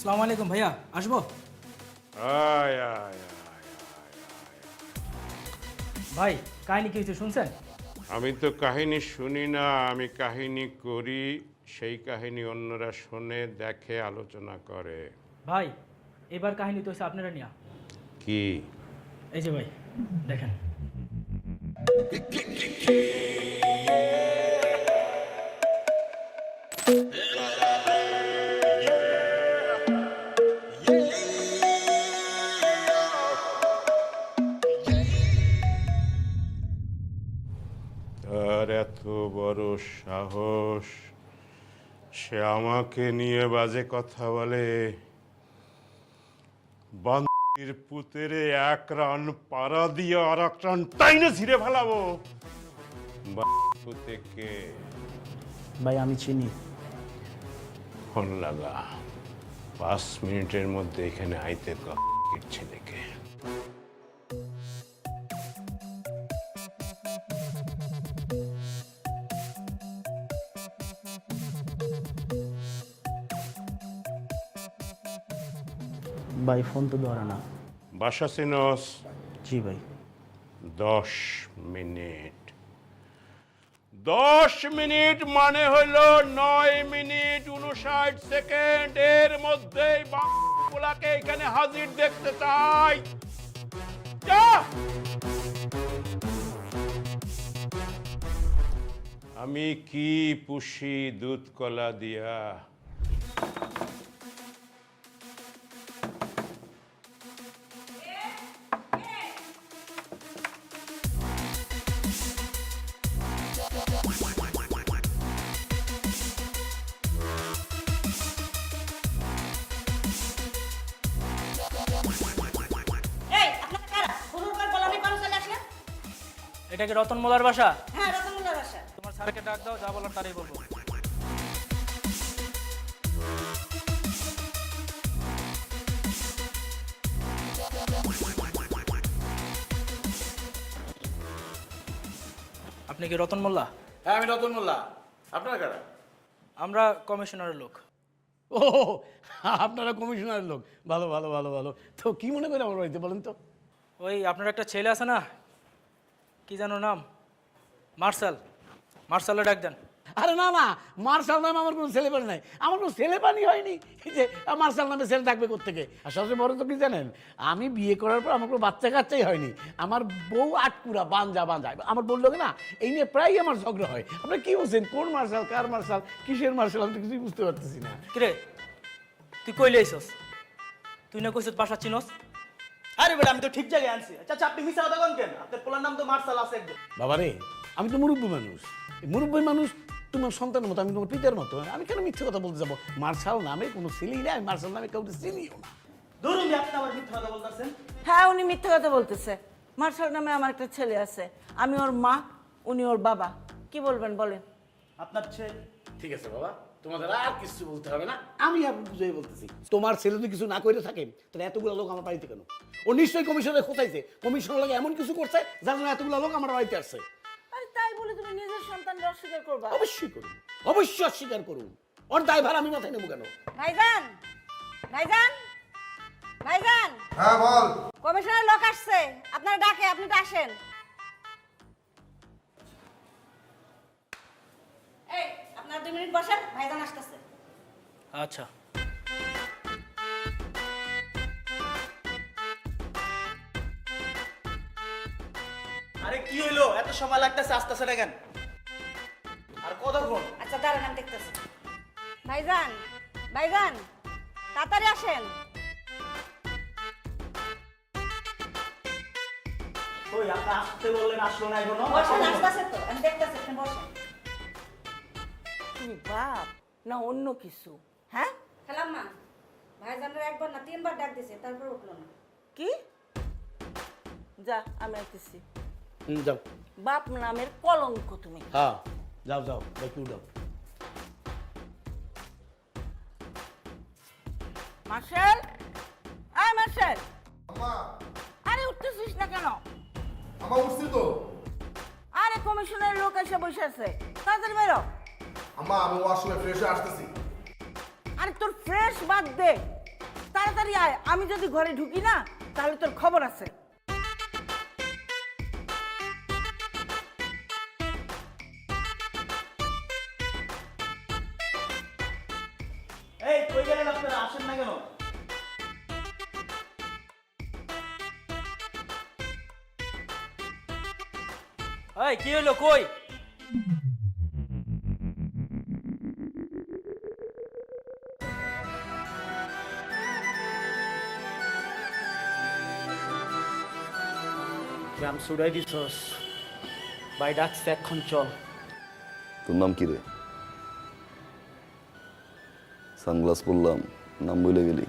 আসসালামু আলাইকুম ভাইয়া, আসবো? আয় আয় আয় ভাই কাহিনী কি হয়েছে শুনছেন? আমি তো কাহিনী শুনি না, আমি কাহিনী করি। সেই কাহিনী অন্যরা শোনে, দেখে, আলোচনা করে। ভাই এবার কাহিনী তো হচ্ছে আপনারা নিয়া। কি? এই যে ভাই দেখেন। তার এত বড় সাহস, সে আমাকে নিয়ে বাজে কথা বলে। বান্দির পুতেরে এক রান পাড়া দিয়ে আর এক রান টাইনে ছিঁড়ে ফেলাবো। পুতেকে ভাই আমি চিনি। ফোন লাগা, 5 মিনিটের মধ্যে এখানে আইতে ছেলেকে। ভাই ফোন তো ধরে না। বাসা চিনস? জি ভাই। 10 মিনিট। 10 মিনিট মানে হইল 9 মিনিট 59 সেকেন্ড। এর মধ্যেই বাংলাকে এখানে হাজির দেখতে চাই। যা! আমি কি পুষি দুধ কলা দিয়া? এই আপনারা কারা? হুড়ুর করে বলানি করে চলে আসলেন? এটা কি রতন মোল্লার বাসা? হ্যাঁ, রতনমুল্লার বাসা। তোমার স্যারকে ডাক দাও, যা বলার তারই বলবো। আপনি কি রতন মোল্লা? হ্যাঁ, আমি রতন মোল্লা। আপনারা কারা? আমরা কমিশনারের লোক। ও, আপনারা কমিশনারের লোক। ভালো ভালো ভালো ভালো। তো কি মনে করে আমার বাড়িতে বলেন তো? ওই আপনার একটা ছেলে আছে না, কি জানো নাম? মার্শাল। মার্শালে ডাক দেন। আরে না না, মার্শাল নামে আমার কোনো ছেলেপানি নাই। আমার কোনো ছেলেপানি হয়নি এই যে মার্শাল নামে ছেলে ডাকবে কোত্থেকে। আর সবচেয়ে বড় তো কি জানেন, আমি বিয়ে করার পর আমার কোনো বাচ্চা কাচ্চাই হয়নি। আমার বউ আটকুরা বাঞ্জা বাঞ্জা। আমার বললো না, এই নিয়ে প্রায়ই আমার ঝগড়া হয়। আপনি কি বলছেন, কোন মার্শাল, কার মার্শাল, কিসের মার্শাল, আমি তো কিছুই বুঝতে পারতেছি না। কিরে তুই কইলে আইছস? তুই না কইছস বাসা চিনস? আরে বেটা, আমি তো ঠিক জায়গায় আনছি। আচ্ছা আপনি মিশা কথা কোন কেন? আপনার পোলার নাম তো মার্শাল আছে একদম। বাবা রে, আমি তো মুরব্বী মানুষ। এই মুরব্বী মানুষ তোমার সন্তানের মতো, আমি তোমার পিতার মতো। আমি কেন মিথ্যে কথা বলতে যাবো? মার্শাল নামে কোনো ছেলেই নেই, আমি মার্শাল নামে কাউকে চিনিও না। ধরুন আপনি আমার মিথ্যা কথা বলতেছেন। হ্যাঁ, উনি মিথ্যে কথা বলতেছে। মার্শাল নামে আমার একটা ছেলে আছে। আমি ওর মা, উনি ওর বাবা। কি বলবেন বলেন? আপনার ছেলে? ঠিক আছে বাবা, তোমাদের আর কিছু বলতে হবে না, আমি আর বুঝাই বলতেছি। তোমার ছেলে যদি কিছু না করে থাকে, তাহলে এতগুলো লোক আমার বাড়িতে কেন? ও নিশ্চয়ই কমিশনে খোঁচাইছে। কমিশনের লাগে এমন কিছু করছে যার জন্য এতগুলো লোক আমার বাড়িতে আসছে। আরে তাই বলে তুমি নিজের সন্তানকে অস্বীকার করবা? অবশ্যই করুন, অবশ্যই অস্বীকার করুন। ওর দায়ভার আমি মাথায় নেবো কেন? ভাইজান, ভাইজান, ভাইজান। হ্যাঁ বল। কমিশনের লোক আসছে, আপনারা ডাকে, আপনি তো আসেন। এই আপনারা 2 মিনিট বসেন, ভাইজান আসতেছে। আচ্ছা। আরে কি হইলো, এত সময় লাগতেছে, আসতেছে না কেন? আর কতক্ষণ? আচ্ছা দাঁড়ান, আমি দেখতেছি। ভাইজান, ভাইজান, তাড়াতাড়ি আসেন। ওই আপনি আসতে বললেন, আসলো না এখনো? বসেন, আসতেছে তো, আমি দেখতেছি, আপনি বসেন। তুমি বাপ না অন্য কিছু? হ্যাঁ খেলাম মা, ভাইজানের একবার না 3 বার ডাক দিছে, তারপর উঠলো না। কি? যা, আমি আসতেছি। যাও। বাপ নামের কলঙ্ক তুমি। হ্যাঁ, যাও যাও, দেখি যাও। মার্শাল, আয় মার্শাল। আম্মা, আরে উঠতেছিস না কেন? আম্মা উঠছি তো। আরে কমিশনের লোক এসে বসে আছে, তাড়াতাড়ি বেরো। আম্মা আমি ওয়াশরুমে ফ্রেশ হয়ে আসতেছি। আরে তোর ফ্রেশ বাদ দে, তাড়াতাড়ি আয়, আমি যদি ঘরে ঢুকি না তাহলে তোর খবর আছে। এই কই গেলেন আপনারা, আসেন না কেন? এই কি হইলো, কই? গ্রাম সুড়াই দিছস, ভাই ডাকছে, এখন চল। তোর নাম কি রে? সানগ্লাস পরলাম, নাম বলে গেলি।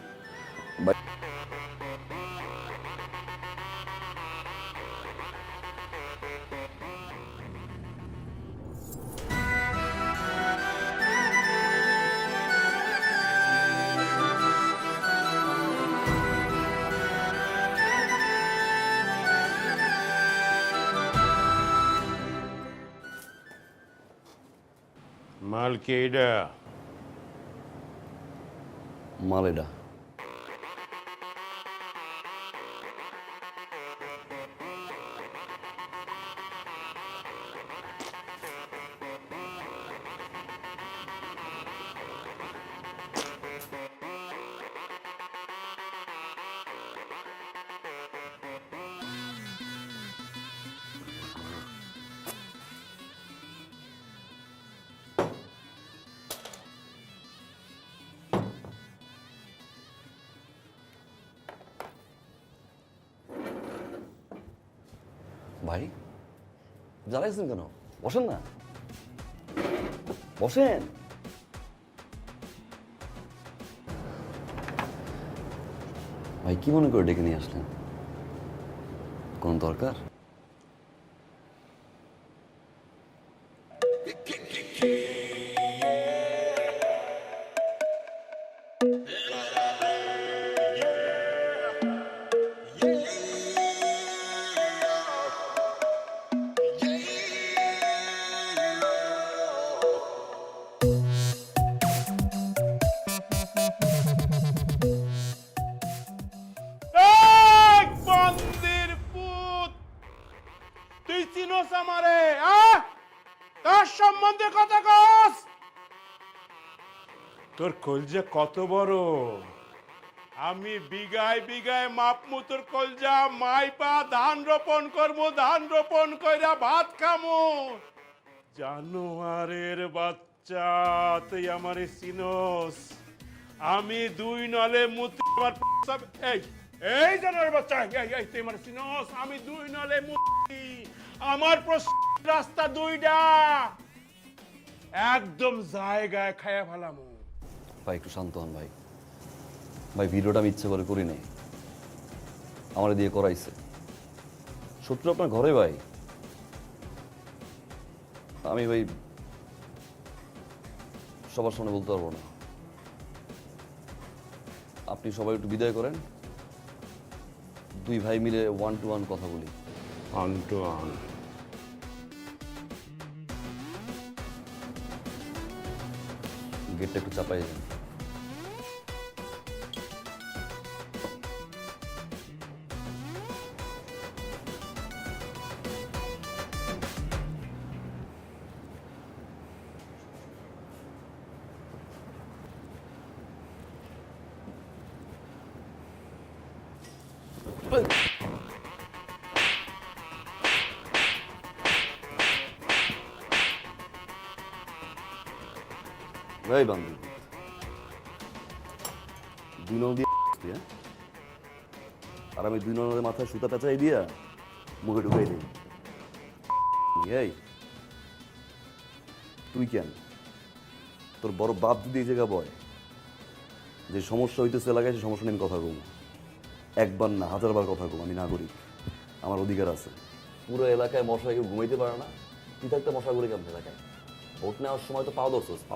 মাল কে এটা? মালেডা ভাই, জ্বালাইছেন কেন? বসেন না, বসেন। ভাই কি মনে করে ডেকে নিয়ে আসলেন? কোন দরকার? এই বান্দির পুত, তুই চিনোস আমারে? তার সম্বন্ধে কথা কস? তোর কলজা কত বড়! আমি বিঘায় বিঘায় মাপমু তোর কলজা, মাইপা ধান রোপণ করবো, ধান রোপণ কইরা ভাত খামু। জানোয়ারের বাচ্চা, তুই আমারে চিনোস? আমি দুই নলে মুতি আমার এই এই জানোয়ারের বাচ্চা, এই তুই আমারে চিনোস? আমি দুই নলে মুতি, আমার রাস্তা দুইটা, একদম জায়গায় খায়া ফেলামু। ভাই একটু শান্ত হন ভাই। ভাই ভিডিওটা আমি ইচ্ছে করে করি নাই, আমার দিয়ে করাইছে। শত্রু আপনার ঘরে ভাই। আমি ভাই সবার সামনে বলতে পারবো না। আপনি সবাই একটু বিদায় করেন, দুই ভাই মিলে 1-to-1 কথা বলি। অন গেটটা একটু চাপাই যান। ভাই বান্ধব, দুই নল দিয়ে হ্যাঁ, আর আমি দুই নলের মাথায় সুতা পেঁচাই দিয়া মুখে ঢুকাই দিই। এই তুই কেন? তোর বড় বাপ যদি এই জায়গা বয় যে সমস্যা হইতেছে এলাকায়, সে সমস্যা নিয়ে আমি কথা কম, একবার না 1000বার কথা কম। আমি নাগরিক, আমার অধিকার আছে। পুরো এলাকায় মশা কেউ ঘুমাইতে পারে না, তুই থাকতে মশা ঘুরে কেমন এলাকায়? ভোট নেওয়ার সময় তো পাও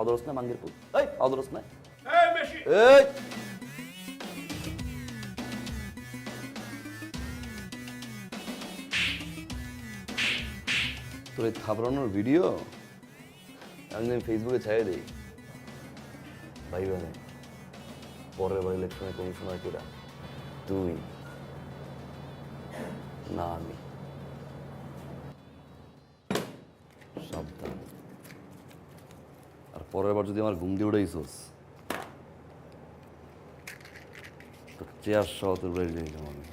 ধরস না মাঙ্গের পুত, এই পাও ধরস না। এই তোর এই থাবড়ানোর ভিডিও আমি ফেসবুকে ছাড়িয়ে দিই ভাই। পরের বার ইলেকশনে কমিশনার কেরা? তুই না আমি। সাবধান। আর পরের বার যদি আমার ঘুম দিয়ে উঠাইছস, তো চেয়ার সহ তোর বাড়ি নিয়ে যাবো আমি।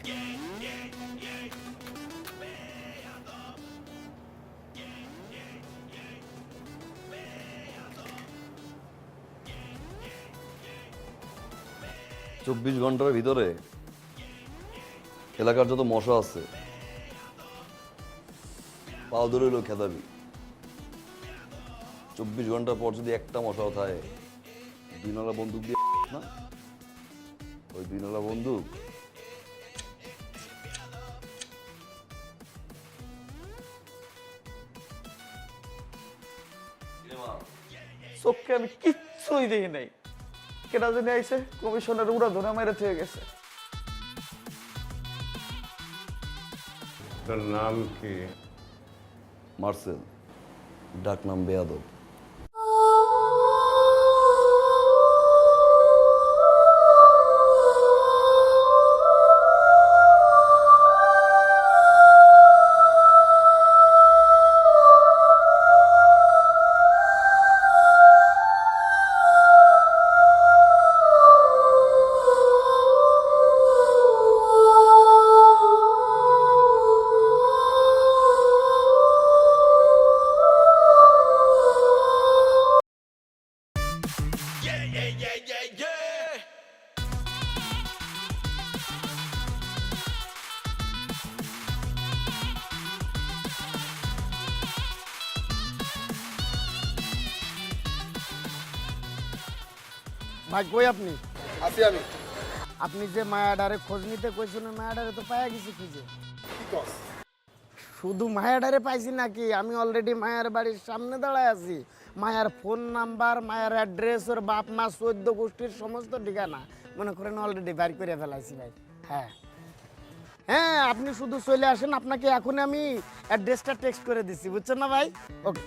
চব্বিশ ঘন্টার ভিতরে এলাকার যত মশা আছে পাও ধরে হইলেও খেদাবি। 24 ঘন্টা পর যদি একটা মশাও থাকে, দুইনলা বন্দুক দিয়ে না, ওই দুইনলা বন্দুক চোখকে আমি কিচ্ছুই দেখি নাই, কেটা জানি আইছে কমিশনের উড়া ধরে মেরে থেকে গেছে। তোর নাম কি? মার্সেল, ডাক নাম বেয়াদব। ভাই কই আপনি? আছি আমি। আপনি যে মায়াডারে খোঁজ নিতে কইছেন, মায়াডারে তো পাইয়া গেছি খুঁজে। কি কস? শুধু মায়াডারে পাইছি নাকি, আমি অলরেডি মায়ের বাড়ির সামনে দাঁড়ায় আছি। মায়ের ফোন নাম্বার, মায়ের অ্যাড্রেস, ওর বাপ মা 14 গোষ্ঠীর সমস্ত ঠিকানা মনে করেন অলরেডি বাইর করে ফেলাইছি ভাই। হ্যাঁ হ্যাঁ, আপনি শুধু চলে আসেন, আপনাকে এখন আমি অ্যাড্রেসটা টেক্সট করে দিচ্ছি, বুঝছেন না ভাই? ওকে।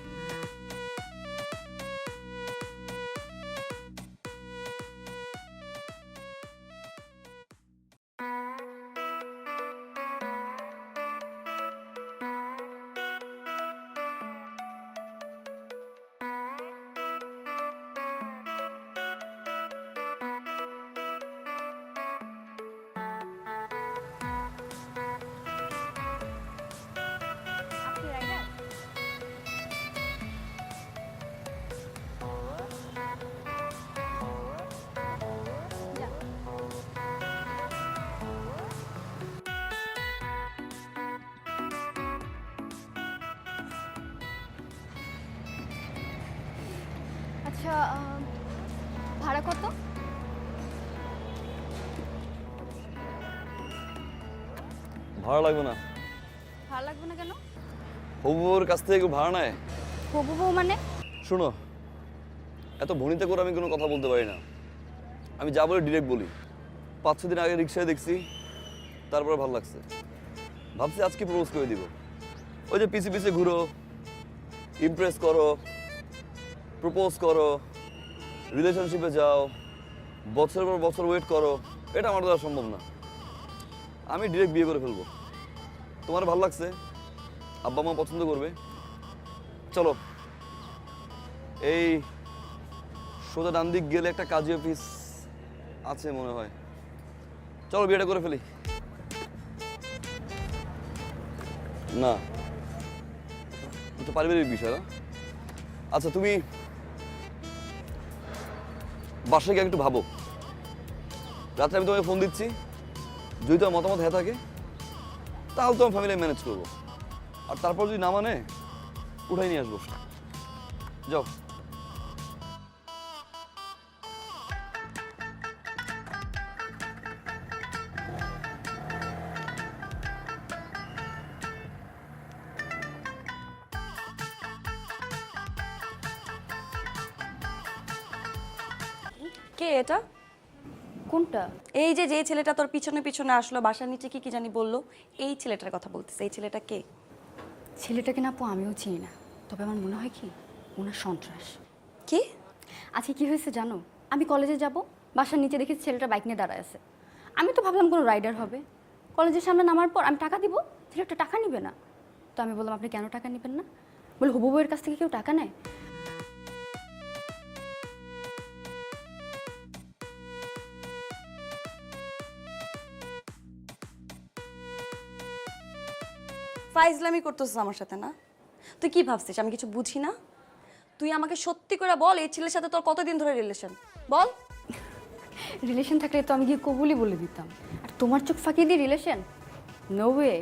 আচ্ছা, ভাড়া কত? ভাড়া লাগবে না। ভাড়া লাগবে না কেন? হবুর কাছ থেকে কেউ ভাড়া নেয়? হবু বউ মানে? শোনো, এত ভনিতে করে আমি কোনো কথা বলতে পারি না। আমি যা বলি ডিরেক্ট বলি। 5-6 দিন আগে রিক্সায় দেখছি, তারপরে ভালো লাগছে, ভাবছি আজকে প্রপোজ করে দিব। ওই যে পিছে পিছে ঘুরো, ইমপ্রেস করো, প্রপোজ করো, রিলেশনশিপে যাও, বছরের পর বছর ওয়েট করো, এটা আমার দ্বারা সম্ভব না। আমি ডিরেক্ট বিয়ে করে ফেলবো। তোমার ভালো লাগছে, আব্বা মা পছন্দ করবে, চলো। এই সোজা ডান দিক গেলে একটা কাজী অফিস আছে মনে হয়, চলো বিয়েটা করে ফেলি। না, এটা পারিবারিক বিষয় না। আচ্ছা, তুমি বাসায় গিয়ে একটু ভাবো, রাত্রে আমি তোমাকে ফোন দিচ্ছি, যদি তোমার মতামত হয়ে থাকে তাহলে তোমার ফ্যামিলি ম্যানেজ করবো, আর তারপর যদি না মানে উঠাই নিয়ে আসবো। যাও। কে এটা? কোনটা? এই যে ছেলেটা তোর পিছনে পিছনে আসলো, বাসার নিচে কি কি জানি বললো, এই ছেলেটার কথা বলতেছে। এই ছেলেটা কে? ছেলেটাকে না আপু আমিও চিনি না, তবে আমার মনে হয় কি ওনার সন্ত্রাস। কি? আজকে কি হয়েছে জানো? আমি কলেজে যাব, বাসার নিচে দেখি ছেলেটা বাইক নিয়ে দাঁড়ায় আছে। আমি তো ভাবলাম কোনো রাইডার হবে। কলেজের সামনে নামার পর আমি টাকা দিব, ছেলেটা টাকা নিবে না। তো আমি বললাম আপনি কেন টাকা নেবেন না? বলে হবু বউয়ের কাছ থেকে কেউ টাকা নেয়? ফাইজলামি করতেছিস আমার সাথে না? তুই কি ভাবছিস আমি কিছু বুঝি না? তুই আমাকে সত্যি করে বল, এই ছেলের সাথে তোর কতদিন ধরে রিলেশন? বল। রিলেশন থাকলে তো আমি গিয়ে কবুলই বলে দিতাম। আর তোমার চোখ ফাঁকি দিয়ে রিলেশন? No way.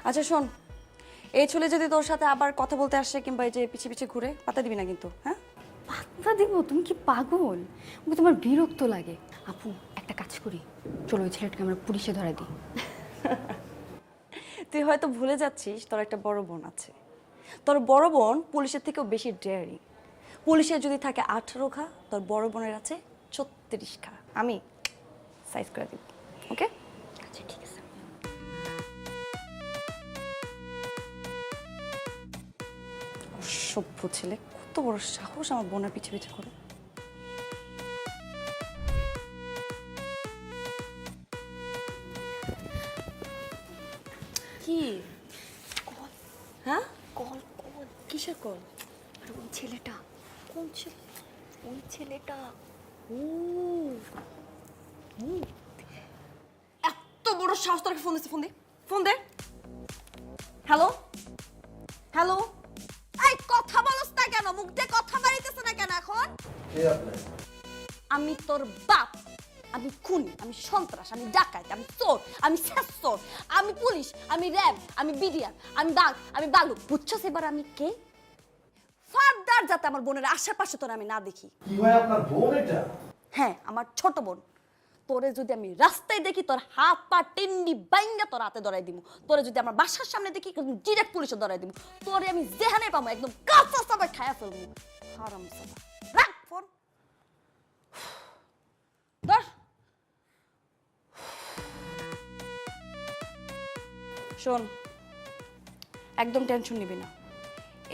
আচ্ছা শোন, এই ছেলে যদি তোর সাথে আবার কথা বলতে আসে কিংবা এই যে পিছে পিছে ঘুরে, পাতা দিবি না কিন্তু, হ্যাঁ? পাত্তা দিব? তুমি কি পাগল? ওকে তোমার বিরক্ত লাগে। আপু একটা কাজ করি, চলো ওই ছেলেটাকে আমরা পুলিশে ধরা দিই। তুই হয়তো ভুলে যাচ্ছিস তোর একটা বড় বোন আছে। তোর বড় বোন পুলিশের থেকেও বেশি ডেয়ারিং। পুলিশের যদি থাকে 18 খা, তোর বড় বোনের আছে 36 খা। আমি সাইজ করে দিব, ওকে? আচ্ছা ঠিক আছে। অসভ্য ছেলে, কত বড় সাহস আমার বোনের পিছে পিছে করে। কি কল, হ্যাঁ? Call, call. কিসের কল? আর ওই ছেলেটা। কোন ছেলে? ওই ছেলেটা। এত বড় সাহস তোর! ফোন দিছে, ফোন দে, ফোন দে। Hello, hello. এই কথা বলছ না কেন? মুখ দিয়ে কথা বাড়িতেছ না কেন এখন? আমি তোর বাপ, আমি খুনি, আমি সন্ত্রাস, আমি ডাকাত, আমি চোর, আমি শেষচোর, আমি পুলিশ, আমি র্যাব, আমি বিডিআর, আমি বাঘ, আমি বালু। বুঝছস এবার আমি কে? ফার্দার যাতে আমার বোনের আশেপাশে তোর আমি না দেখি। কি হয় আপনার বোন এটা? হ্যাঁ, আমার ছোট বোন। তোরে যদি আমি রাস্তায় দেখি, তোর হাত পা টিন্ডি বাইঙ্গা তোর হাতে ধরাই দিব। তোরে যদি আমার বাসার সামনে দেখি, ডিরেক্ট পুলিশে ধরাই দিব। তোরে আমি যেখানে পাবো একদম কাঁচা সবাই খায়া ফেলবো। হারাম সাবা। রাখ ফোন। ধর। শোন, একদম টেনশন নিবি না।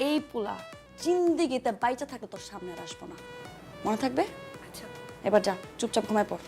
এই পোলা জিন্দিগিতে বাইচা থাকে তোর সামনে আর আসবো না, মনে থাকবে? আচ্ছা এবার যা, চুপচাপ ঘুমায় পড়।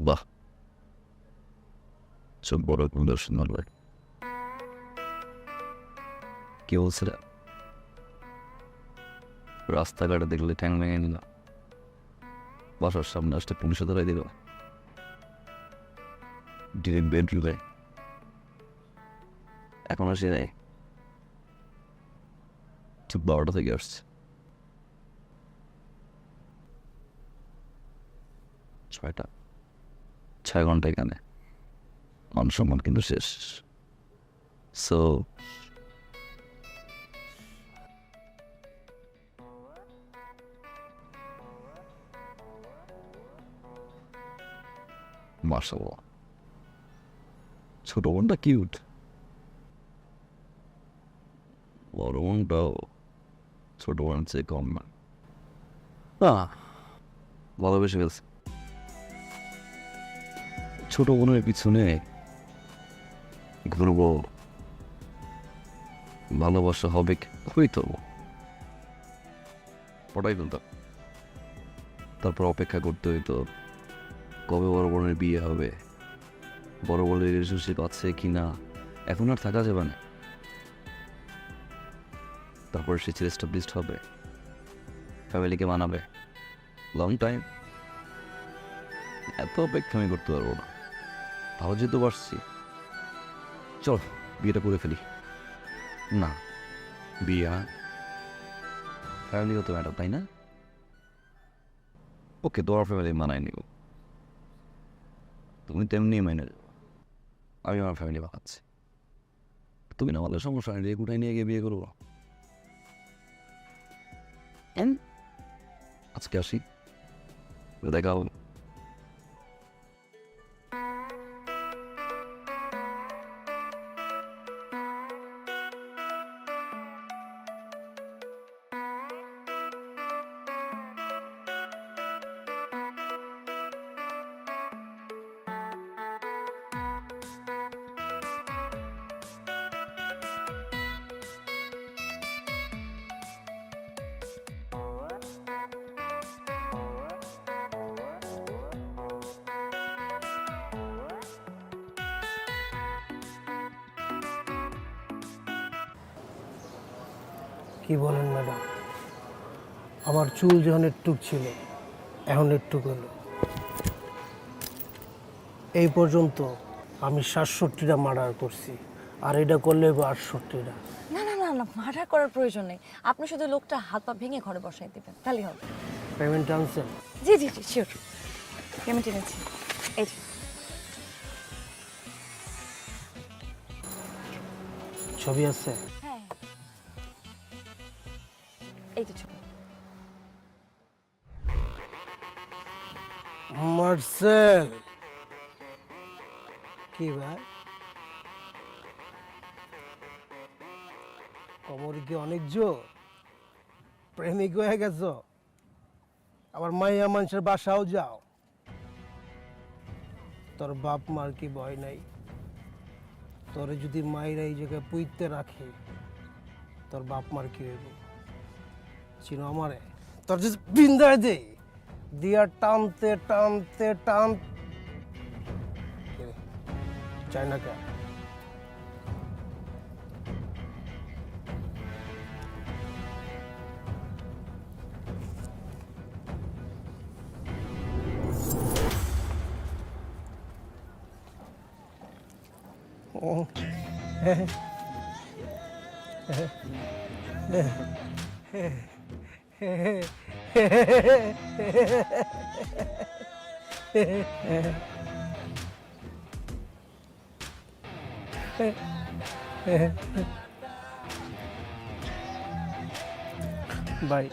বাহ, সব বড় দর্শন মারবে। কি বলছে রে? রাস্তাঘাটে দেখলে ঠ্যাং ভেঙে নিল, বাসার সামনে আসতে পুলিশে ধরাই দিল, ডিরেক্ট বেডরুমে। এখন আসি নাই, ঠিক 12টা থেকে আসছে। 6 ঘন্টা এখানে, মান সম্মান কিন্তু শেষ। সো মাশাআল্লাহ, ছোট বোনটা কিউট, বড় বোনটাও ছোট বোনের চেয়ে কম না। ভালোবেসে ফেলছে। ছোট বোনের পিছনে ঘুরবো, ভালোবাসা হবে, হইতো পড়াই ফেলতাম। তারপর অপেক্ষা করতে হইতো কবে বড় বোনের বিয়ে হবে, বড় বোনের রিলেশনশিপ আছে কিনা, এখন আর থাকা যাবে না। তারপর সে ছেলে এস্টাবলিশড হবে, ফ্যামিলিকে মানাবে, লং টাইম। এত অপেক্ষা আমি করতে পারবো না। ভালো যেহেতু পারছি, চল বিয়েটা করে ফেলি। না, বিয়ে ফ্যামিলি হতে ম্যাডাম, তাই না? ওকে, তোমার ফ্যামিলি মানায় নিব, তুমি তেমনি মেনে যাও। আমি আমার ফ্যামিলি বানাচ্ছি, তুমি না আমাদের সমস্যা নিয়ে কোথায় নিয়ে গিয়ে বিয়ে করবো। আজকে আসি, দেখা হবে। কি বলেন ম্যাডাম? আমার চুল যখন একটুক ছিল, এখন একটুক হলো। এই পর্যন্ত আমি 67টা মার্ডার করছি, আর এটা করলে 68টা। না না না না, মার্ডার করার প্রয়োজন নেই। আপনি শুধু লোকটা হাত পা ভেঙে ঘরে বসাই দিবেন, তাহলেই হবে। পেমেন্ট আনছেন? জি জি জি, শিওর। পেমেন্ট এনেছি, এই যে। ছবি আছে? হ্যাঁ, এই যে ছবি। মার্সেল, কি ভাই কোমর কি অনেক জোর? প্রেমিক হয়ে গেছ? আবার মাইয়া মানুষের বাসাও যাও? তোর বাপ মার কি ভয় নাই? তোরে যদি মায়েরা এই জায়গায় পুইতে রাখে, তোর বাপ মার কি হইব? চিনো আমারে? তোর যদি বিন্দায় দে দিয়া টানতে টানতে টান চায় না কেন? বাই।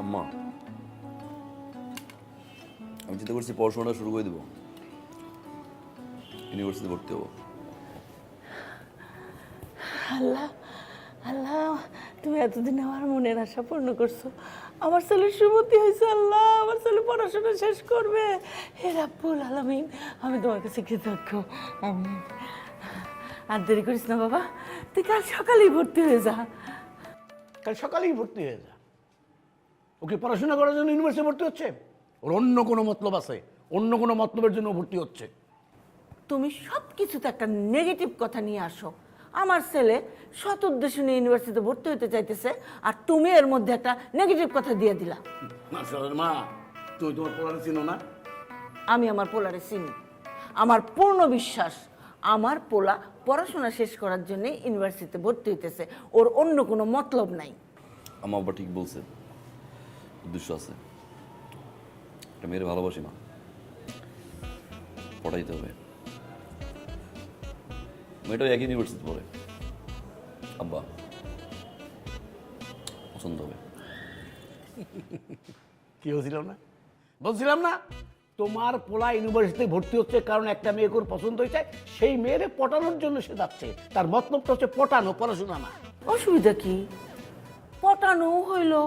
আম্মা, আমি চিন্তা করছি পড়াশোনাটা শুরু করে দেবো, ইউনিভার্সিটি ভর্তি হবো। আল্লাহ আল্লাহ, তুমি এতদিন আমার মনের আশা পূর্ণ করছো। আমার ছেলের সুমতি হয়েছে। আল্লাহ, আমার ছেলে পড়াশোনা শেষ করবে। হে রাব্বুল আলামিন, আমি তোমার কাছে কৃতজ্ঞ। আমিন। আর দেরি করিস না বাবা, তুই কাল সকালেই ভর্তি হয়ে যা। কাল সকালেই ভর্তি হয়ে যা। ওকে পড়াশোনা করার জন্য ইউনিভার্সিটি ভর্তি হচ্ছে? ওর অন্য কোনো মতলব আছে, অন্য কোনো মতলবের জন্য ভর্তি হচ্ছে। তুমি সব কিছুতে একটা নেগেটিভ কথা নিয়ে আসো। আমার ছেলে সৎ উদ্দেশ্য নিয়ে ইউনিভার্সিটিতে ভর্তি হতে চাইতেছে, আর তুমি এর মধ্যে একটা নেগেটিভ কথা দিয়ে দিলা। মার্শালের মা, তুই তোমার পোলারে চিনো না? আমি আমার পোলারে চিনি। আমার পূর্ণ বিশ্বাস আমার পোলা পড়াশোনা শেষ করার জন্য ইউনিভার্সিটিতে ভর্তি হইতেছে, ওর অন্য কোনো মতলব নাই। আমার আব্বা ঠিক বলছে, উদ্দেশ্য আছে। একটা মেয়ের ভালোবাসি মা, পড়াইতে হবে। মেয়েটাও একই ইউনিভার্সিটি পড়ে, আব্বা পছন্দ হবে। কি হয়েছিলাম না, বলছিলাম না তোমার পোলা ইউনিভার্সিটিতে ভর্তি হচ্ছে কারণ একটা মেয়েকে ওর পছন্দ হয়েছে, সেই মেয়েরে পটানোর জন্য সে যাচ্ছে। তার মতলবটা হচ্ছে পটানো, পড়াশোনা না। অসুবিধা কি? পটানো হইলো,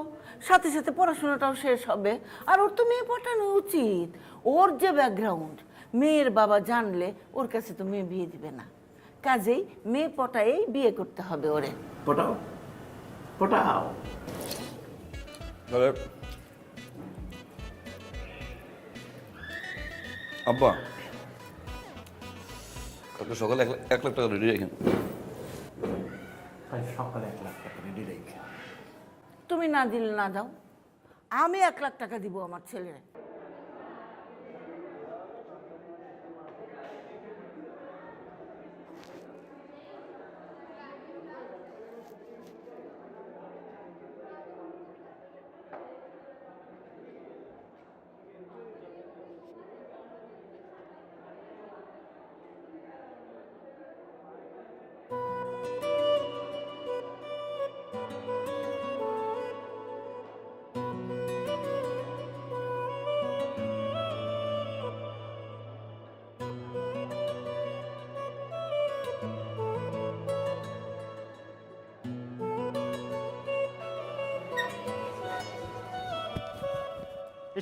সাথে সাথে পড়াশোনাটাও শেষ হবে। আর ওর তো মেয়ে পটানো উচিত। ওর যে ব্যাকগ্রাউন্ড, মেয়ের বাবা জানলে ওর কাছে তো মেয়ে বিয়ে দিবে না। কাজেই মেয়ে পটায়েই বিয়ে করতে হবে ওরে। পটাও পটাও। তাহলে আব্বা কালকে সকালে 1 লাখ টাকা রেডি রাখেন। সকালে 1 লাখ টাকা রেডি রেখে তুমি না দিলে না দাও, আমি 1 লাখ টাকা দিব আমার ছেলের।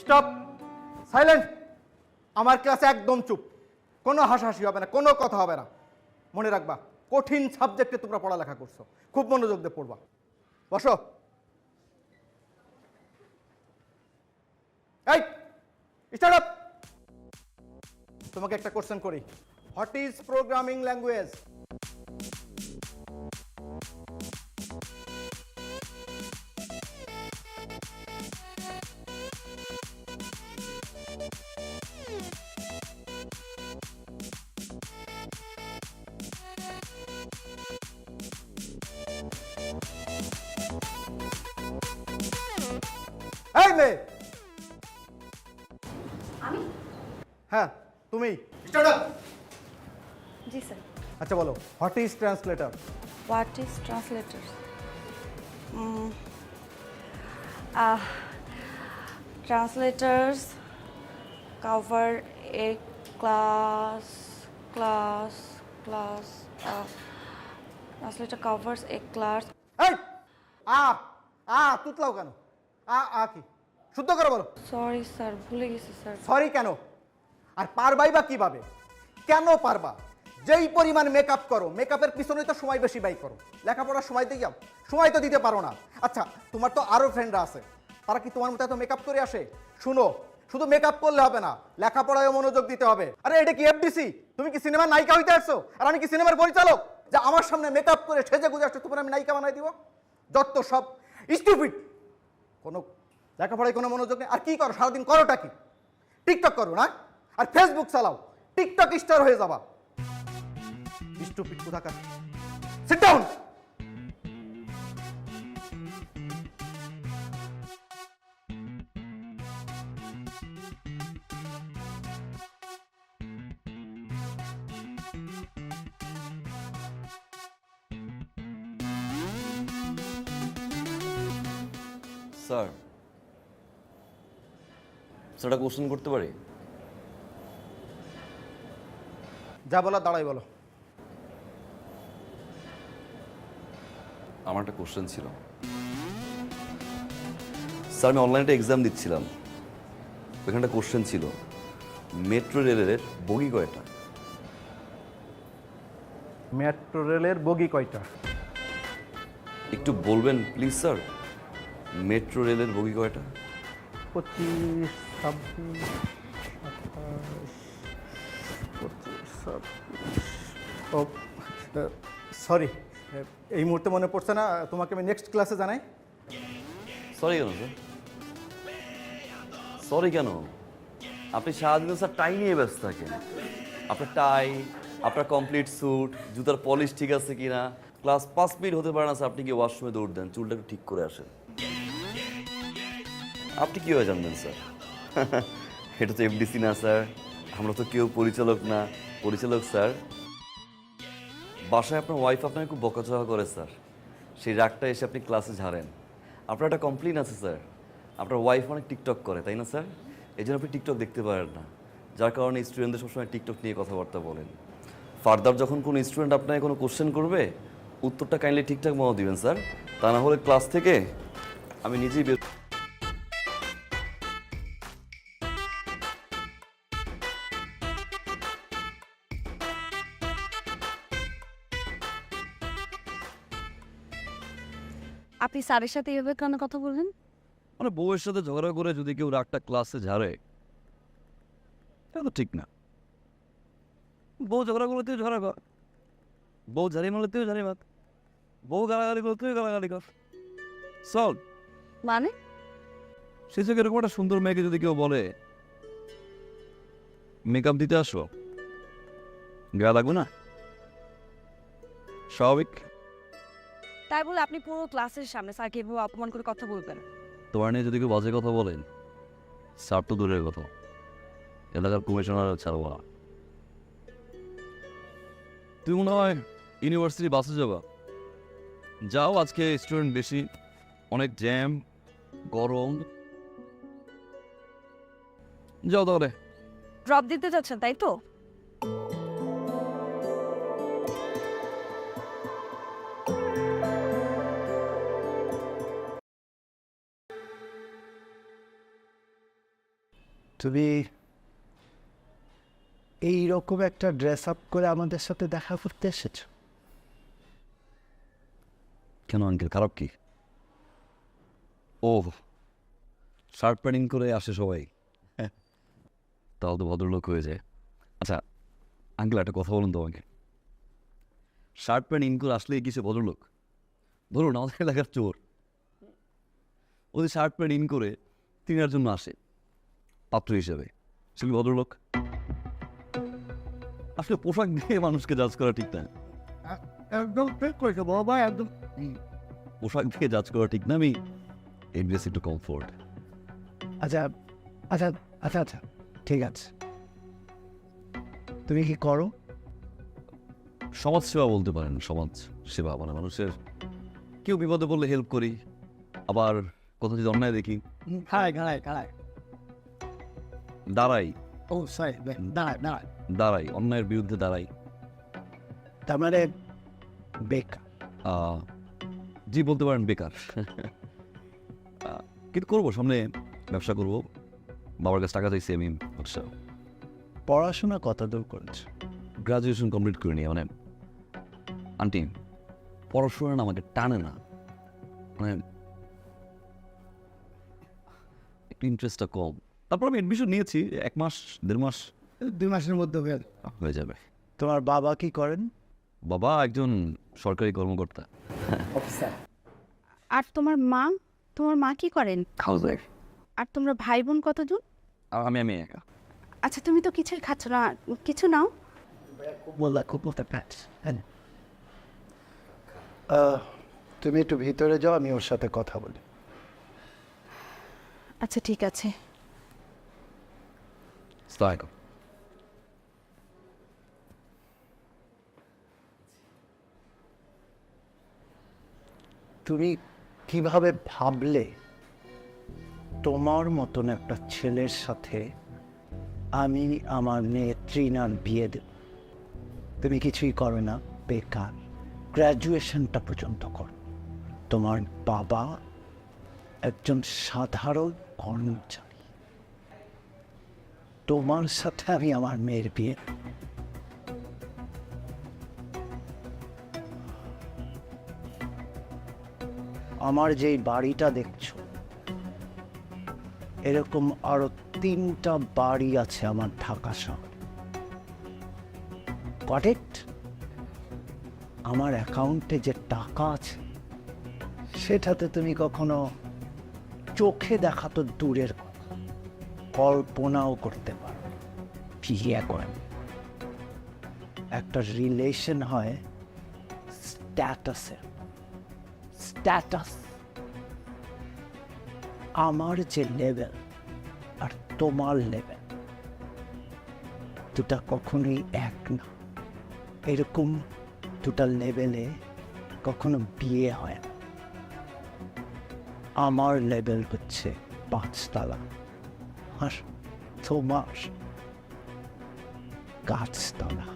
Stop, silent. আমার ক্লাসে একদম চুপ, কোনো হাসাহাসি হবে না, কোনো কথা হবে না। মনে রাখবা, কঠিন সাবজেক্টে তোমরা পড়ালেখা করছো, খুব মনোযোগ দিয়ে পড়বা। বসো। এই স্টার্ট আপ। তোমাকে একটা কোশ্চেন করি, হোয়াট ইজ প্রোগ্রামিং ল্যাঙ্গুয়েজ? এই মেয়ে। আমি? হ্যাঁ তুমি। Start up. জি স্যার। আচ্ছা বলো, what is translator? What is translator? Translators cover a translator covers a class. এই তুতলাও কেন? কি শুদ্ধ করে বলো। সরি স্যার, ভুলে গেছি স্যার। সরি কেন? আর পারবাই বা কিভাবে? কেন পারবা? যেই পরিমাণ মেকআপ করো, মেকআপের পিছনে তো সময় বেশি ব্যয় করো। লেখাপড়ার সময় দিয়ে যাও, সময় তো দিতে পারো না। আচ্ছা, তোমার তো আরো ফ্রেন্ডরা আছে, তারা কি তোমার মতো এত মেকআপ করে আসে? শুনো, শুধু মেকআপ করলে হবে না, লেখাপড়ায় মনোযোগ দিতে হবে। আরে এটা কি এফডিসি? তুমি কি সিনেমার নায়িকা হইতে আসছো? আর আমি কি সিনেমার পরিচালক যে আমার সামনে মেকআপ করে সেজে গুজে আসছো তোমার আমি নায়িকা বানাই দিব? যত সব স্টুপিড। কোনো লেখাপড়ায় কোনো মনোযোগ নেই। আর কি করো সারাদিন? করোটা কি? টিকটক করো না? আর ফেসবুক চালাও, টিকটক স্টার হয়ে যাবা। স্টুপিড কোথাকার। Sit down. স্যার, স্যার একটা কোশ্চেন করতে পারি? যা বলো দাঁড়াই বলো। আমার একটা কোশ্চেন ছিল স্যার। আমি অনলাইনে একটা এক্সাম দিচ্ছিলাম, ওইখানে একটা কোশ্চেন ছিল, মেট্রো রেলের বগি কয়টা? মেট্রো রেলের বগি কয়টা? একটু বলবেন প্লিজ স্যার, মেট্রো রেলের বগি কয়টা? 25, 26, 27, 25, 26, 27। সরি, এই মুহূর্তে মনে পড়ছে না, তোমাকে আমি নেক্সট ক্লাসে জানাই। সরি কেন স্যার? সরি কেন? আপনি সারাদিন স্যার টাই নিয়ে ব্যস্ত থাকেন। আপনার টাই, আপনার কমপ্লিট স্যুট, জুতার পলিশ ঠিক আছে কিনা, ক্লাস 5 মিনিট হতে পারে না স্যার আপনি কি ওয়াশরুমে দৌড় দেন, চুলটা একটু ঠিক করে আসেন। আপনি কীভাবে জানবেন স্যার? এটা তো এফডিসি না স্যার, আমরা তো কেউ পরিচালক না। পরিচালক স্যার, বাসায় আপনার ওয়াইফ আপনাকে খুব বকাঝকা করে স্যার, সেই রাগটা এসে আপনি ক্লাসে ঝাড়েন। আপনার একটা কমপ্লেন আছে স্যার, আপনার ওয়াইফ অনেক টিকটক করে তাই না স্যার? এই জন্য আপনি টিকটক দেখতে পারেন না, যার কারণে স্টুডেন্টদের সবসময় টিকটক নিয়ে কথাবার্তা বলেন। ফার্দার যখন কোনো স্টুডেন্ট আপনাকে কোনো কোশ্চেন করবে, উত্তরটা কাইন্ডলি ঠিকঠাক মতো দিবেন স্যার, তা না হলে ক্লাস থেকে আমি নিজেই বের। আপনি স্যারের সাথে এভাবে কেন কথা বললেন? মানে বউয়ের সাথে ঝগড়া করে যদি কেউ রাগটা ক্লাসে ঝাড়ে, এটা তো ঠিক না। বউ ঝগড়া করলে তুই ঝগড়া কর, বউ ঝাড়ি মারলে তুই ঝাড়ি মার, বউ গালাগালি করলে তুই গালাগালি কর, সল। মানে সে থেকে এরকম একটা সুন্দর মেয়েকে যদি কেউ বলে মেকআপ দিতে আসো, গায়ে লাগবে না? স্বাভাবিক। তাই বলে আপনি পুরো ক্লাসের সামনে স্যারকে এভাবে অপমান করে কথা বলবেন? তোমার নিয়ে যদি কেউ বাজে কথা বলেন, স্যার তো দূরের কথা, এলাকার কমিশনার ছাড়বো না। তুমি মনে হয় ইউনিভার্সিটি বাসে যাবা, যাও, আজকে স্টুডেন্ট বেশি, অনেক জ্যাম, গরম, যাও তাহলে। ড্রপ দিতে যাচ্ছেন তাই তো? তুমি এইরকম একটা ড্রেস আপ করে আমাদের সাথে দেখা করতে এসেছো? কেন আঙ্কেল, খারাপ কি? ও, শার্ট প্যান্টিং করে আসে সবাই, তাহলে তো ভদ্রলোক হয়ে যায়। আচ্ছা আঙ্কেল, একটা কথা বলুন তো আমাকে, শার্ট প্যান্ট ইন করে আসলে কিছু ভদ্রলোক? ধরুন আমাদের এলাকার চোর, ওদের শার্ট প্যান্ট ইন করে তিনার জন্য আসে পাত্র হিসেবে, সে কি ভদ্রলোক? আসলে পোশাক দিয়ে মানুষকে জাজ করা ঠিক না। একদম ঠিক করেছো বাবা, একদম। পোশাক দিয়ে জাজ করা ঠিক না। আমি ইনভেস্ট একটু কমফোর্ট। আচ্ছা আচ্ছা আচ্ছা আচ্ছা, ঠিক আছে। তুমি কি করো? সমাজ সেবা বলতে পারেন, সমাজ সেবা মানে মানুষের কেউ বিপদে পড়লে হেল্প করি, আবার কোথাও যদি অন্যায় দেখি দাঁড়াই, ও সরি, দাঁড়াই, অন্যায়ের বিরুদ্ধে দাঁড়াই। তার মানে বেকার? জি বলতে পারেন বেকার। কিন্তু করবো, সামনে ব্যবসা করবো, বাবার কাছে টাকা চাইছি আমি। আচ্ছা, পড়াশোনা কত দূর করেছো? গ্রাজুয়েশন কমপ্লিট করে নিয়ে, মানে আন্টি পড়াশোনা না আমাকে টানে না, মানে একটু ইন্টারেস্টটা কম। তারপর আমি অ্যাডমিশন নিয়েছি, 1 মাস 1.5 মাস, 2 মাসের মধ্যে হয়ে যাবে। তোমার বাবা কি করেন? বাবা একজন সরকারি কর্মকর্তা। অফিসার। আর তোমার মা কি করেন? House wife. আর তোমরা ভাই বোন কতজন? আমি একা। আচ্ছা, তুমি তো কিছুই খাচ্ছ না, কিছু নাও। তুমি একটু ভিতরে যাও, আমি ওর সাথে কথা বলি। আচ্ছা ঠিক আছে। তুমি কিভাবে ভাবলে তোমার মতন একটা ছেলের সাথে আমি আমার মেয়ে ট্রিনার বিয়ে দেব? তুমি কিছুই করো না, বেকার, গ্র্যাজুয়েশনটা পর্যন্ত করো। তোমার বাবা একজন সাধারণ কর্মচারী, তোমার সাথে আমি আমার মেয়ের বিয়ে। আমার যেই বাড়িটা দেখছো, এরকম আরো 3টা বাড়ি আছে আমার ঢাকা শহরে। Got it? আমার অ্যাকাউন্টে যে টাকা আছে সেটাতে তুমি কখনো চোখে দেখা তো দূরের কথা, কল্পনাও করতে পারো না। বিয়ে করেন, একটা রিলেশন হয় স্ট্যাটাসে। স্ট্যাটাস, আমার যে লেভেল আর তোমার লেভেল দুটা কখনোই এক না। এরকম দুটা লেভেলে কখনো বিয়ে হয় না। আমার লেভেল হচ্ছে 5 তলা আর তোমার গাছতলা।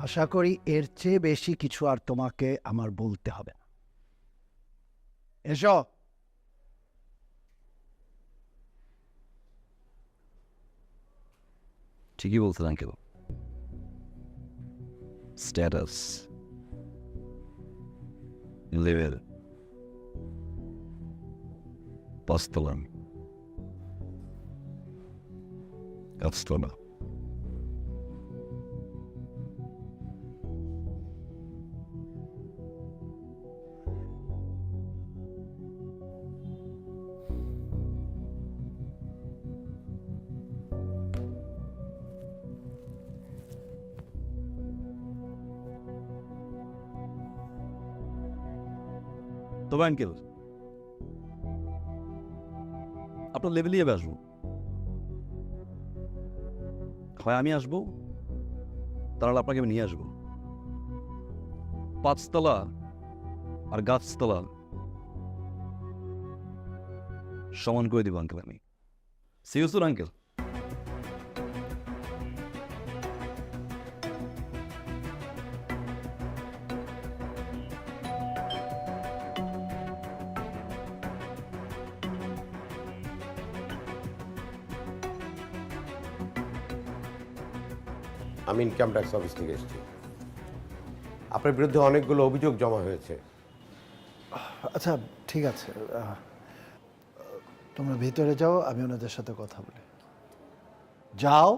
আশা করি এর চেয়ে বেশি কিছু আর তোমাকে আমার বলতে হবে না। এসো। ঠিকই বলছেন আঙ্কেল, স্ট্যাটাস, লেভেল, 5 তলা, গাছতলা। তবে আঙ্কেল, আপনার লেভেলই এবার আসবো। হয় আমি আসবো, তাহলে আপনাকে আমি নিয়ে আসবো। 5 তলা আর গাছতলা সমান করে দিব আঙ্কেল আমি। See you soon uncle. আমি ইনকাম ট্যাক্স অফিস থেকে এসেছি। আপনার বিরুদ্ধে অনেকগুলো অভিযোগ জমা হয়েছে। আচ্ছা ঠিক আছে, তোমরা ভিতরে যাও, আমি ওনাদের সাথে কথা বলি। যাও।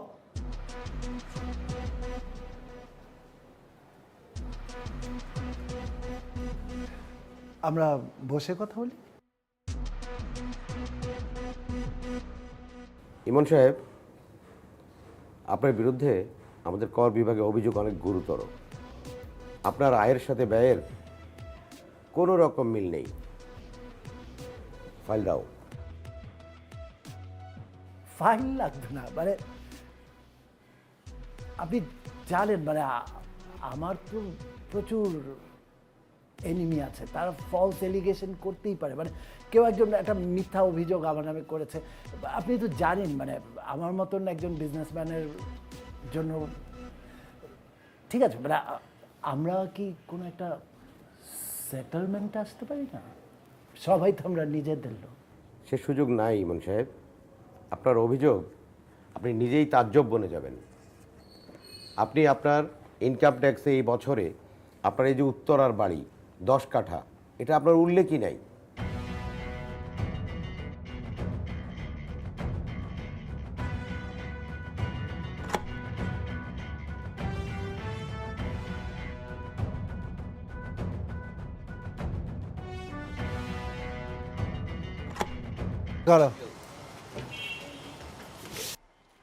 আমরা বসে কথা বলি। ইমন সাহেব, আপনার বিরুদ্ধে আমাদের কর বিভাগে অভিযোগ অনেক গুরুতর। আপনার আয়ের সাথে ব্যয়ের কোনো রকম মিল নেই। ফাইল দাও। ফাইল লাগবে না, মানে আপনি জানেন, মানে আমার তো প্রচুর এনিমি আছে, তারা ফলস এলিগেশন করতেই পারে। মানে কেউ একজন একটা মিথ্যা অভিযোগ আমার নামে করেছে, আপনি তো জানেন, মানে আমার মতন একজন বিজনেসম্যানের জন্য। ঠিক আছে, মানে আমরা কি কোনো একটা সেটেলমেন্টে আসতে পারি না? সবাই তো আমরা নিজেদের লোক। সে সুযোগ নাই ইমন সাহেব। আপনার অভিযোগ আপনি নিজেই তাজ্জব বনে যাবেন। আপনি আপনার ইনকাম ট্যাক্সে এই বছরে আপনার এই যে উত্তরার বাড়ি 10 কাঠা, এটা আপনার উল্লেখই নাই।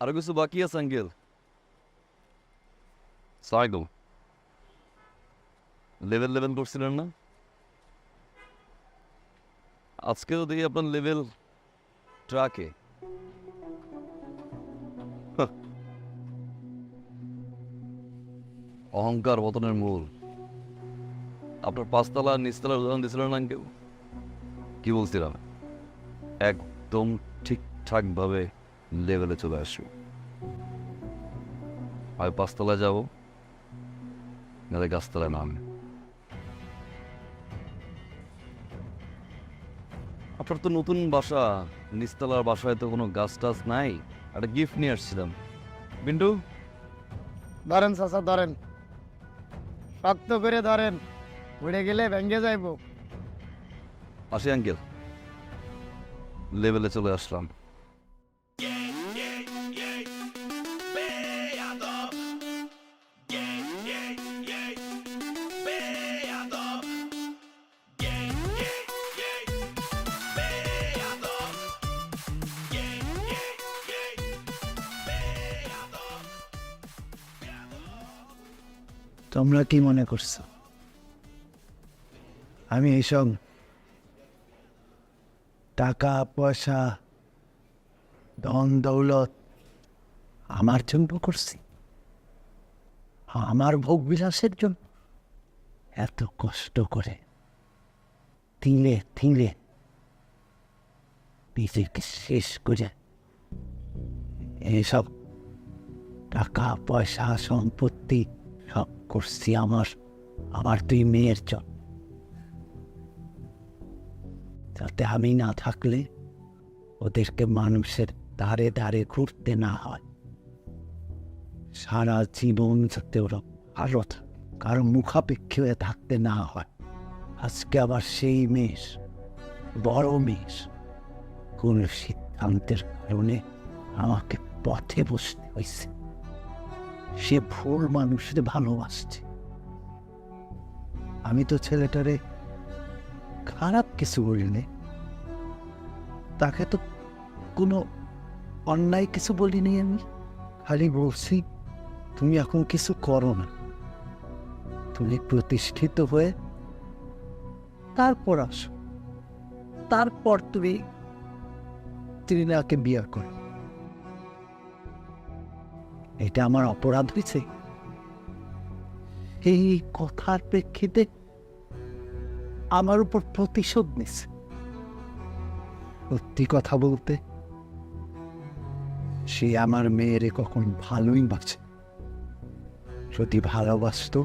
আরো কিছু বাকি আছে আঙ্কেল। সাইডো লেভেল করছিলেন না? আজকে তো দেখি আপনার লেভেল ট্রাকে। অহংকার পতনের মূল। আপনার 5 তলা আর নিচতলার উদাহরণ দিয়েছিলেন না কেউ? কি বলছিলাম? একদম ঠিকঠাক ভাবে লেভেলে চলে আসবো। আমি 5 তলায় যাবো, নাহলে গাছতলায় নামে। আপনার তো নতুন বাসা, নিচতলার বাসায় তো কোনো গাছ টাছ নাই। একটা গিফট নিয়ে আসছিলাম। বিন্টু, ধরেন চাচা, ধরেন, শক্ত করে ধরেন, উড়ে গেলে ভেঙে যাইব। আসি আঙ্কেল, লেভেলে চলে আসলাম। তোমরা কি মনে করছো আমি এইসব টাকা পয়সা ধন দৌলত আমার জন্য করছি, আমার ভোগ বিলাসের জন্য? এত কষ্ট করে তিলে তিলে নিজেকে শেষ করে এইসব টাকা পয়সা সম্পত্তি সব করছি আমার দুই মেয়ের জন্য, যাতে আমি না থাকলে ওদেরকে মানুষের ধারে ধারে ঘুরতে না হয়, সারা জীবন যাতে ওরা ভালো কারো মুখাপেক্ষী হয়ে থাকতে না হয়। আজকে আবার সেই মেষ, বড় মেষ, কোন সিদ্ধান্তের কারণে আমাকে পথে বসতে হয়েছে। সে ভুল মানুষের ভালোবাসছে। আমি তো ছেলেটারে খারাপ কিছু বলিনি, তাকে তো কোনো অন্যায় কিছু বলিনি। আমি খালি বলছি তুমি এখন কিছু করো না, তুমি প্রতিষ্ঠিত হয়ে তারপর আসো, তারপর তুমি তৃণাকে বিয়ে করো। এটা আমার অপরাধ হয়েছে? এই কথার প্রেক্ষিতে আমার উপর প্রতিশোধ নিছে। সত্যি কথা বলতে সে আমার মেয়েরে কখন ভালোই বাঁচে। যদি ভালোবাসতো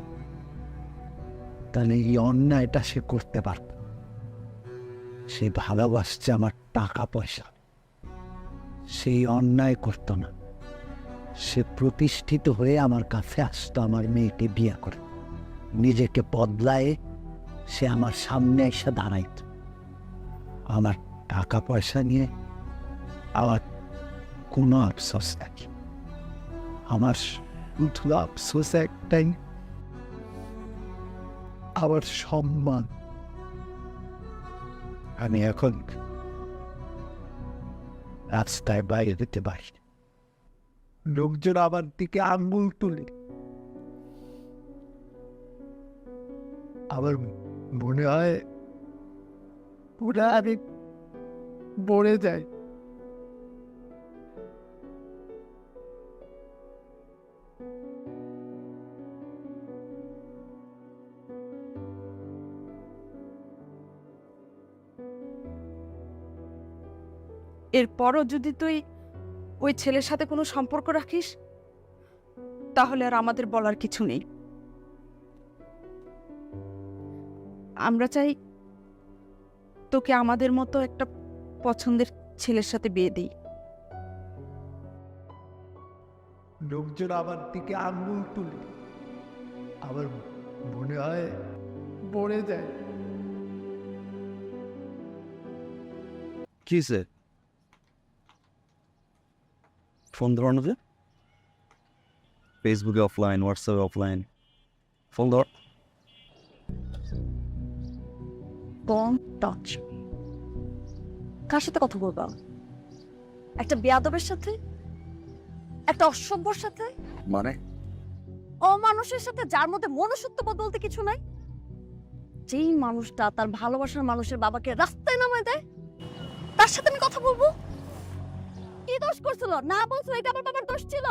তাহলে এই অন্যায়টা সে করতে পারত। সে ভালোবাসছে আমার টাকা পয়সা, সেই অন্যায় করতো না। সে প্রতিষ্ঠিত হয়ে আমার কাছে আসতো আমার মেয়েকে বিয়ে করে, নিজেকে বদলায় সে আমার সামনে এসে দাঁড়াইত। আমার টাকা পয়সা নিয়ে আমার কোনো আফসোস নেই, আমার শুধু আফসোস একটাই, আমার সম্মান। আমি এখন রাস্তায় বাইরে যেতে পারি, লোকজন আমার দিকে আঙ্গুল তুলে, আমার মনে হয় পুরা আমি মরে যাই। এরপরও যদি তুই ওই ছেলের সাথে কোনো সম্পর্ক রাখিস, তাহলে আর আমাদের বলার কিছু নেই। আমরা চাই তোকে আমাদের মতো একটা পছন্দের ছেলের সাথে বিয়ে দিই। লোকজন আমার দিকে আঙ্গুল তুলে, আমার মনে হয় মরে যায়। কি সে ফোন ধরানো যে? ফেসবুকে অফলাইন, হোয়াটসঅ্যাপে অফলাইন, ফোন ধর। Don't touch. কার সাথে কথা বলবা? একটা বেয়াদবের সাথে? একটা অসভ্যর সাথে? মানে অমানুষের সাথে, যার মধ্যে মনুষ্যত্ববোধ বলতে কিছু নাই। যেই মানুষটা তার ভালোবাসার মানুষের বাবাকে রাস্তায় নামায় দেয়, তার সাথে আমি কথা বলবো? কি দোষ করছিল? না বলছো এটা আমার বাবার দোষ ছিল?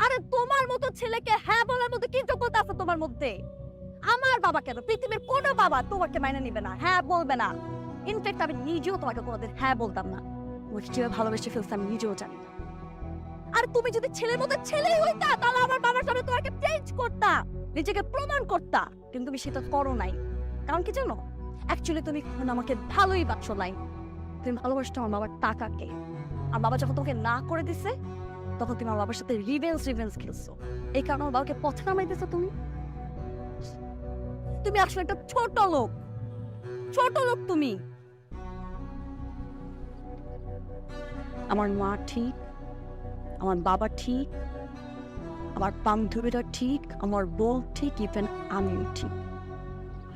আরে তোমার মতো ছেলেকে হ্যাঁ বলার মতো কি যোগ্যতা আছে তোমার মধ্যে? আমার বাবা কেন, পৃথিবীর কোনো বাবা তোমাকে মাইনে নিবে না, হ্যাঁ বলবে না। ইনফ্যাক্ট আমি নিজেও তোমাকে কোনোদিন হ্যাঁ বলতাম না। তোমাকে কিভাবে ভালোবেসে ফেলছে আমি নিজেও জানি না। আর তুমি যদি ছেলের মতো ছেলেই হইতা, তাহলে আমার বাবার সামনে তোমাকে চেঞ্জ করতা, নিজেকে প্রমাণ করতা। কিন্তু তুমি সেটা করো নাই। কারণ কি জানো? অ্যাকচুয়ালি তুমি আমাকে ভালোই বাসো নাই, তুমি ভালোবাসতো আমার বাবার টাকাকে। আর বাবা যখন তোমাকে না করে দিছে, তখন তুমি আমার বাবার সাথে রিভেঞ্জ খেলছো। এই কারণে আমার বাবাকে পথে নামাই দিছো তুমি। তুমি আসলে একটা ছোট লোক, ছোট লোক তুমি। আমার মা ঠিক, আমার বাবা ঠিক, আমার বান্ধবীরা ঠিক, আমার বউ ঠিক, ইভেন আমিও ঠিক,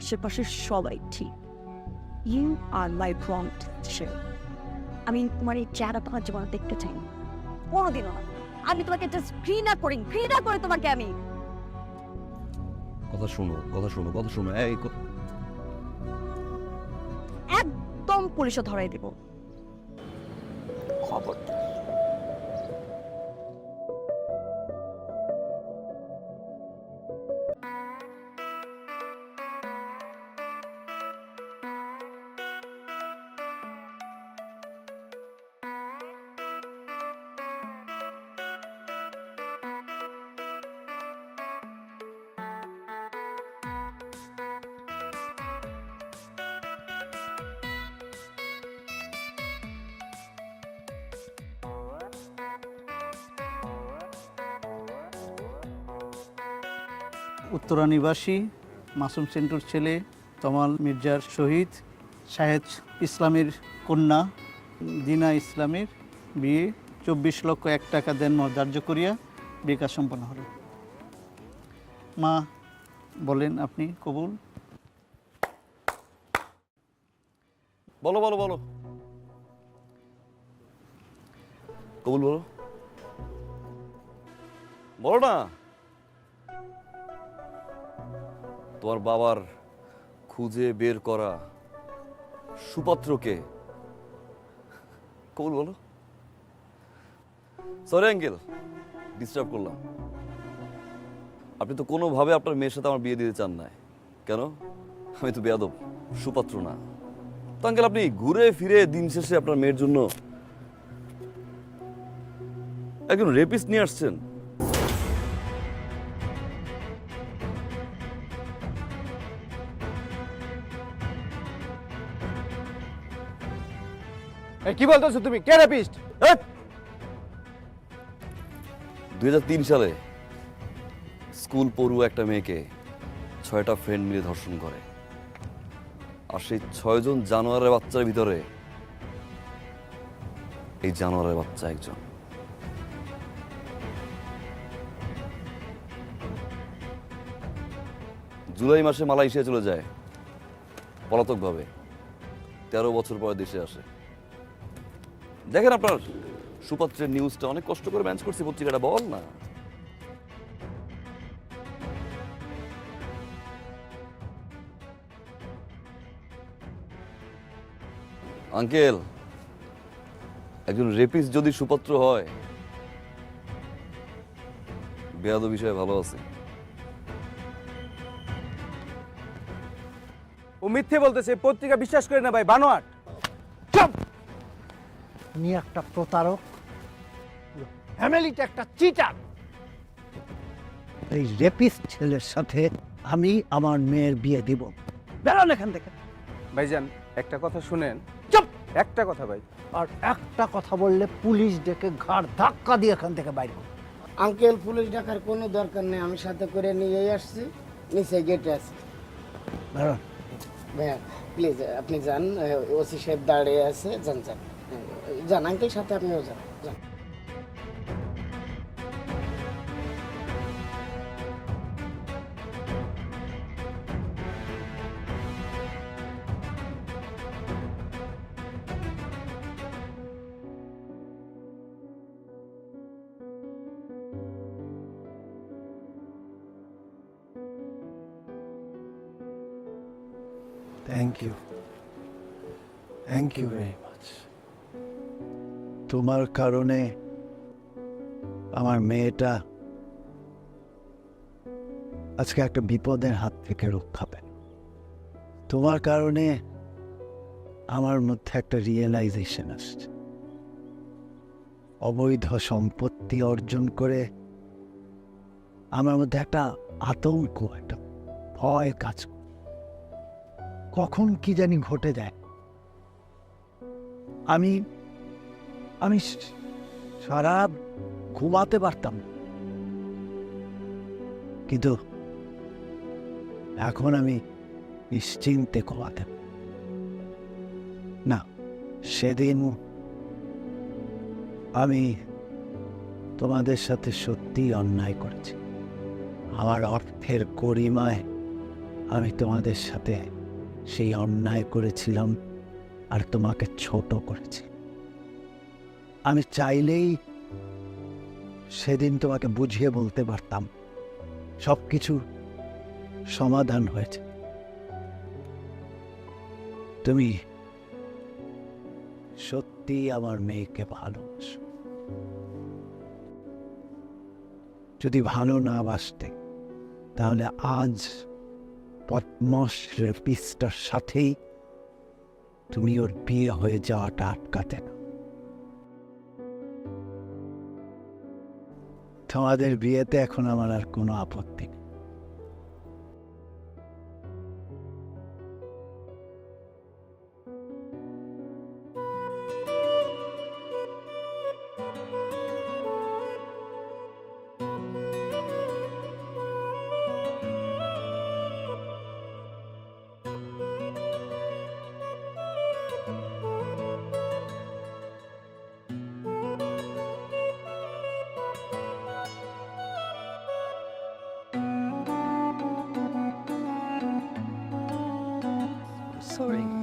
আশেপাশের সবাই ঠিক। You are my friend. আমি তোমার এই চেহারা তোমার জীবনে দেখতে চাই না, কোনোদিনও না। আমি তোমাকে জাস্ট ঘৃণা করি, ঘৃণা করে তোমাকে আমি। কথা শোনো, কথা শোনো, কথা শোনো। এই একদম পুলিশে ধরাই দেব, খবর। উত্তরা নিবাসী মাসুম সেন্টুর ছেলে তমাল মির্জার শহীদ শাহেদ ইসলামের কন্যা দিনা ইসলামের বিয়ে 24,01,000 টাকা দেন ধার্য করিয়া বিয়ে কাজ সম্পন্ন হল। মা বলেন আপনি কবুল। বলো বলো বলো, কবুল বলো, বলো না। তোমার বাবার খুঁজে বের করা সুপাত্রকে কবুল বলো। সরি আঙ্কেল, ডিস্টার্ব করলাম। আপনি তো কোনোভাবে আপনার মেয়ের সাথে আমার বিয়ে দিতে চান না। কেন? আমি তো বেয়াদব, সুপাত্র না তো আঙ্কেল। আপনি ঘুরে ফিরে দিন শেষে আপনার মেয়ের জন্য একজন রেপিস্ট নিয়ে আসছেন। কি বলতেছো তুমি? কে রেপিস্ট? 2003 সালে স্কুল পড়ুয়া একটা মেয়েকে 6টা ফ্রেন্ড মিলে ধর্ষণ করে। আর সেই 6 জন জানোয়ারের বাচ্চার ভিতরে এই জানোয়ারের বাচ্চা একজন। জুলাই মাসে মালয়েশিয়া চলে যায় পলাতকভাবে। 13 বছর পরে দেশে আসে। দেখেন আপনার সুপাত্রের নিউজটা অনেক কষ্ট করে ম্যানেজ করছি, পত্রিকাটা বল না। আঙ্কেল, একজন রেপিস্ট যদি সুপাত্র হয়, বেয়াদব বিষয়ে ভালো আছে। ও মিথ্যে বলতেছে, পত্রিকা বিশ্বাস করে না ভাই, বানোয়াট। উনি একটা প্রতারক, ফ্যামিলিটা একটা চিটার। এই রেপিস্ট ছেলের সাথে আমি আমার মেয়ের বিয়ে দিব। বেরোন এখান থেকে। ভাইজান একটা কথা শুনেন। চুপ! একটা কথা ভাই। আর একটা কথা বললে পুলিশ ডেকে ঘাড় ধাক্কা দিয়ে এখান থেকে বাইরে করো। আঙ্কেল, পুলিশ ডাকার কোনো দরকার নেই, আমি সাথে করে নিয়েই আসছি, নিচে গেটে আছি। বেরোন। ভাইয়া প্লিজ আপনি যান, ওসি সাহেব দাঁড়িয়ে আছে, যান যান যান আঙ্কেল, সাথে আপনিও যান যান। Thank you, thank you very much. তোমার কারণে আমার মেয়েটা আজকে একটা বিপদের হাত থেকে রক্ষা পেল। তোমার কারণে আমার মধ্যে একটা রিয়েলাইজেশন আসছে। অবৈধ সম্পত্তি অর্জন করে আমার মধ্যে একটা আতঙ্ক, একটা ভয় কাজ করে। কখন কি জানি ঘটে যায়। আমি আমি সারা ঘুমাতে পারতাম না। কিন্তু এখন আমি নিশ্চিন্তে ঘুমাতে পারি। না, সেদিন আমি তোমাদের সাথে সত্যিই অন্যায় করেছি। আমার অর্থের গরিমায় আমি তোমাদের সাথে সেই অন্যায় করেছিলাম আর তোমাকে ছোট করেছি। আমি চাইলেই সেদিন তোমাকে বুঝিয়ে বলতে পারতাম সব কিছু সমাধান হয়েছে। তুমি সত্যি আমার মেয়েকে ভালোবাসো। যদি ভালো না বাসতে তাহলে আজ পদ্মস রেপিস্টার সাথেই তুমি ওর বিয়ে হয়ে যাওয়াটা আটকাতে না। তোমাদের বিয়েতে এখন আমার আর কোনো আপত্তি নেই। সরি।